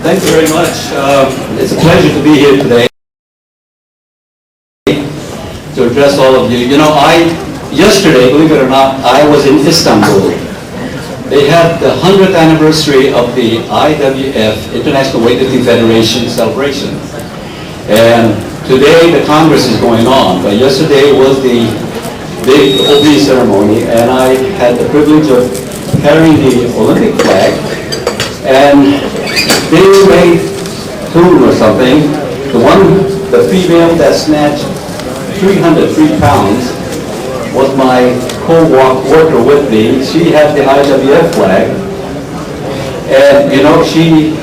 Thank you very much. It's a pleasure to be here today to address all of you. You know, yesterday, believe it or not, I was in Istanbul. They had the 100th anniversary of the IWF, International Weightlifting Federation celebration. And today the Congress is going on, but yesterday was the big opening ceremony, and I had the privilege of carrying the Olympic flag, and they made food or something. The female that snatched 303 pounds was my co-worker with me. She had the IWF flag, and you know, she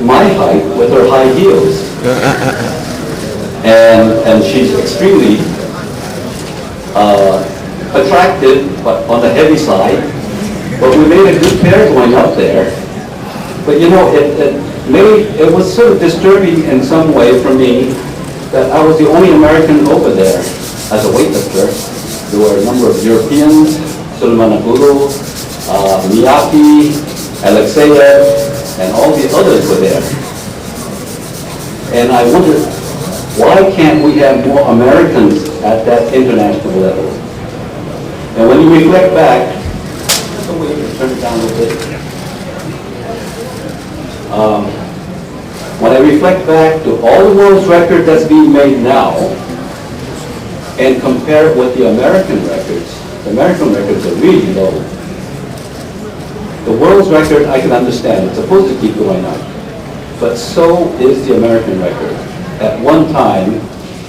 my height with her high heels, and she's extremely attractive, but on the heavy side. But we made a good pair going up there. But you know, it was sort of disturbing in some way for me that I was the only American over there as a weightlifter. There were a number of Europeans, Suleiman Agulu, Miyaki, Alexeyev, and all the others were there. And I wondered, why can't we have more Americans at that international level? And when you reflect back, turn it down a little bit. When I reflect back to all the world's record that's being made now and compare it with the American records are really low. The world's record, I can understand, it's supposed to keep going up, but so is the American record. At one time,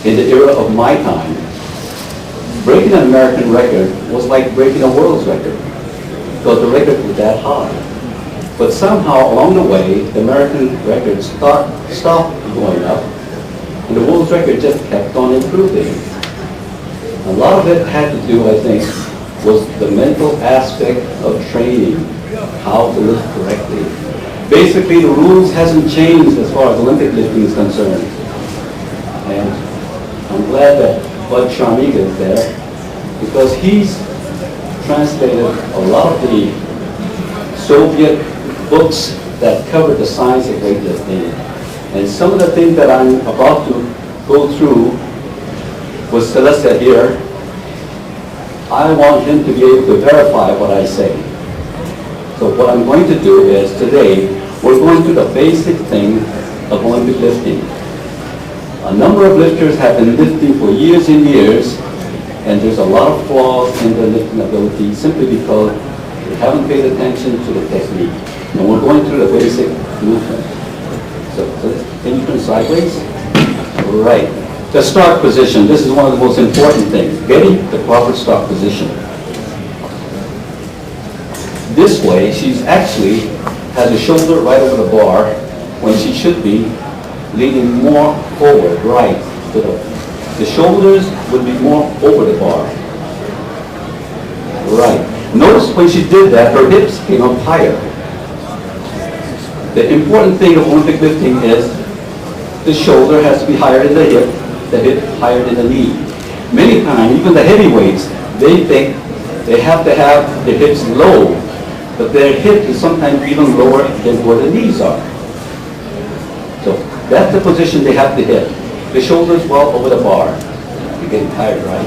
in the era of my time, breaking an American record was like breaking a world's record, because the record was that high. But somehow along the way, the American record stopped going up, and the world's record just kept on improving. A lot of it had to do, I think, was the mental aspect of training, how to lift correctly. Basically, the rules hasn't changed as far as Olympic lifting is concerned. And I'm glad that Bud Sharmiga is there, because he's translated a lot of the Soviet books that cover the science of weightlifting. And some of the things that I'm about to go through with Celestia here, I want him to be able to verify what I say. So what I'm going to do is today, we're going through the basic thing of Olympic lifting. A number of lifters have been lifting for years and years, and there's a lot of flaws in their lifting ability simply because they haven't paid attention to the technique. And we're going through the basic movement. So can you turn sideways? Right. The start position. This is one of the most important things. Getting the proper start position. This way, she's actually has a shoulder right over the bar when she should be leaning more forward, right. The shoulders would be more over the bar. Right. Notice when she did that, her hips came up higher. The important thing of Olympic lifting is the shoulder has to be higher than the hip higher than the knee. Many times, even the heavyweights, they think they have to have their hips low, but their hip is sometimes even lower than where the knees are. So that's the position they have to hit. The shoulders well over the bar. You're getting tired, right?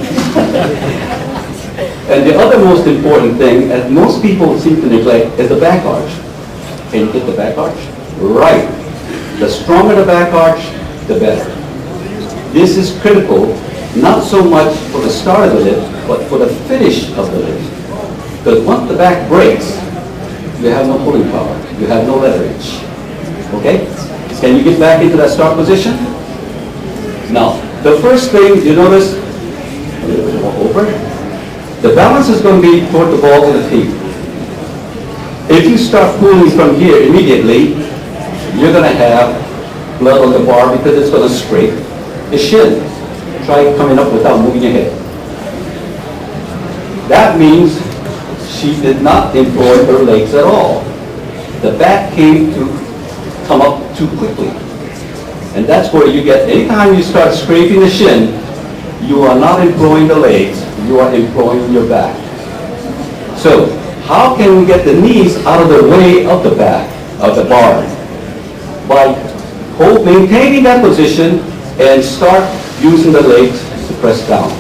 And the other most important thing, as most people seem to neglect, is the back arch. Can you get the back arch? Right. The stronger the back arch, the better. This is critical, not so much for the start of the lift, but for the finish of the lift. Because once the back breaks, you have no pulling power. You have no leverage. Okay? Can you get back into that start position? Now, the first thing you notice, a little bit more over, the balance is going to be toward the balls of the feet. If you start pulling from here immediately, you're going to have blood on the bar because it's going to scrape the shin. Try coming up without moving your head. That means she did not employ her legs at all. The back came to come up too quickly. And that's where you get, anytime you start scraping the shin, you are not employing the legs, you are employing your back. So, how can we get the knees out of the way of the back, of the bar? by maintaining that position and start using the legs to press down.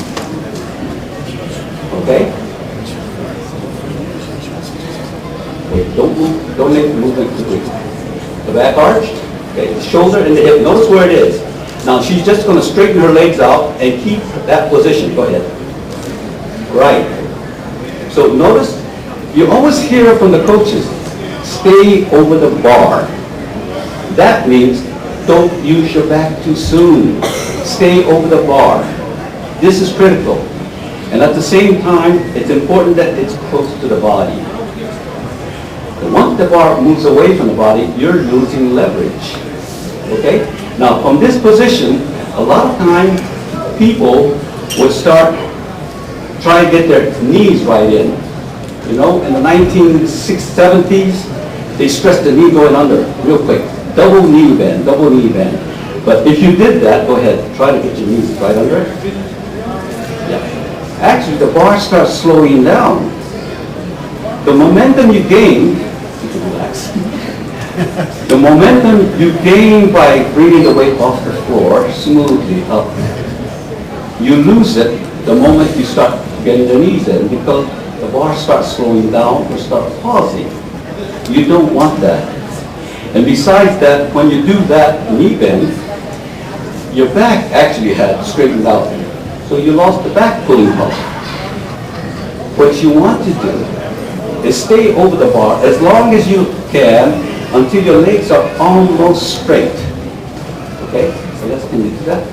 Okay? Wait, don't move, don't make the movement too quick. The back arch, okay, the shoulder and the hip. Notice where it is. Now she's just going to straighten her legs out and keep that position. Go ahead. Right. So notice, you always hear from the coaches, stay over the bar. That means don't use your back too soon. Stay over the bar. This is critical. And at the same time, it's important that it's close to the body. And once the bar moves away from the body, you're losing leverage. Okay? Now, from this position, a lot of time, people would start trying to get their knees right in. You know, in the 1970s, they stressed the knee going under real quick. Double knee bend, double knee bend. But if you did that, go ahead, try to get your knees right under. Yeah. Actually, the bar starts slowing down. The momentum you gain, you can relax. The momentum you gain by bringing the weight off the floor smoothly up, you lose it the moment you start getting the knees in, because the bar starts slowing down or start pausing. You don't want that. And besides that, when you do that knee bend, your back actually had straightened out. So you lost the back pulling power. What you want to do is stay over the bar as long as you can until your legs are almost straight. Okay? So let's continue that.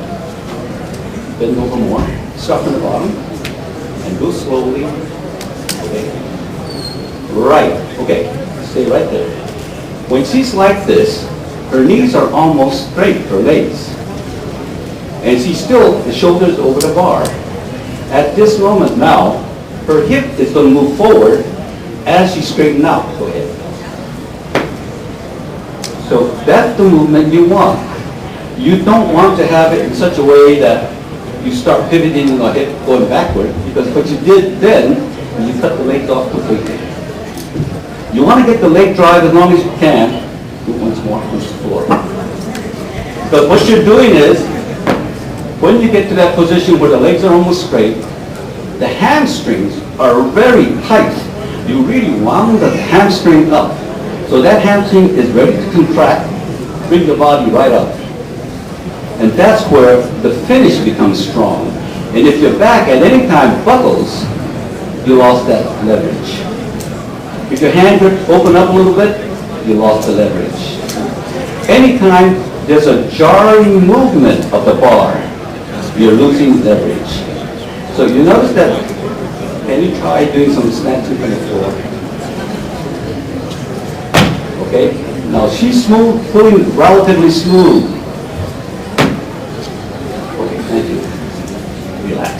Bend over more. Start from the bottom and go slowly. Okay. Right. Okay. Stay right there. When she's like this, her knees are almost straight, her legs. And she's still, the shoulders over the bar. At this moment now, her hip is going to move forward as she straightens out. Go ahead. So that's the movement you want. You don't want to have it in such a way that you start pivoting the hip going backward, because what you did then is you cut the legs off completely. You want to get the leg drive as long as you can. Do once more, push the floor. But what you're doing is, when you get to that position where the legs are almost straight, the hamstrings are very tight. You really wound the hamstring up. So that hamstring is ready to contract, bring the body right up. And that's where the finish becomes strong. And if your back at any time buckles, you lost that leverage. If your hand could open up a little bit, you lost the leverage. Anytime there's a jarring movement of the bar, you're losing leverage. So you notice that, can you try doing some snatching from the floor? Okay, now she's smooth, pulling relatively smooth. Okay, thank you. Relax.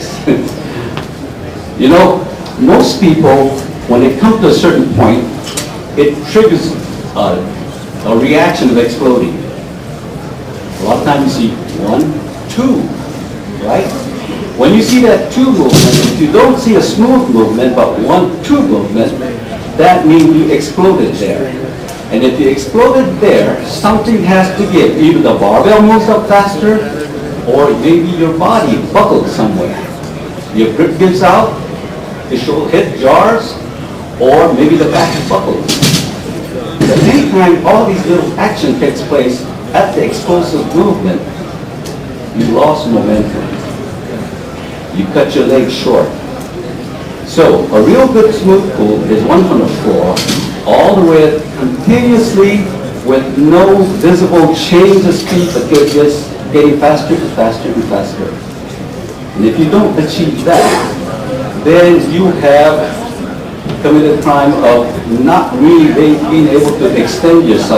You know, most people, when they come to a certain point, it triggers a reaction of exploding. A lot of times you see 1, 2, right? When you see that 2 movement, if you don't see a smooth movement, but 1, 2 movement, that means you exploded there. And if you exploded there, something has to give. Either the barbell moves up faster, or maybe your body buckled somewhere. Your grip gives out, the shoulder hip jars, or maybe the back is buckled. But anytime all these little action takes place at the explosive movement, you lost momentum. You cut your legs short. So a real good smooth pull is one from the floor, all the way continuously with no visible change of speed, but just getting faster and faster and faster. And if you don't achieve that, then you have committed a crime of not really being able to extend yourself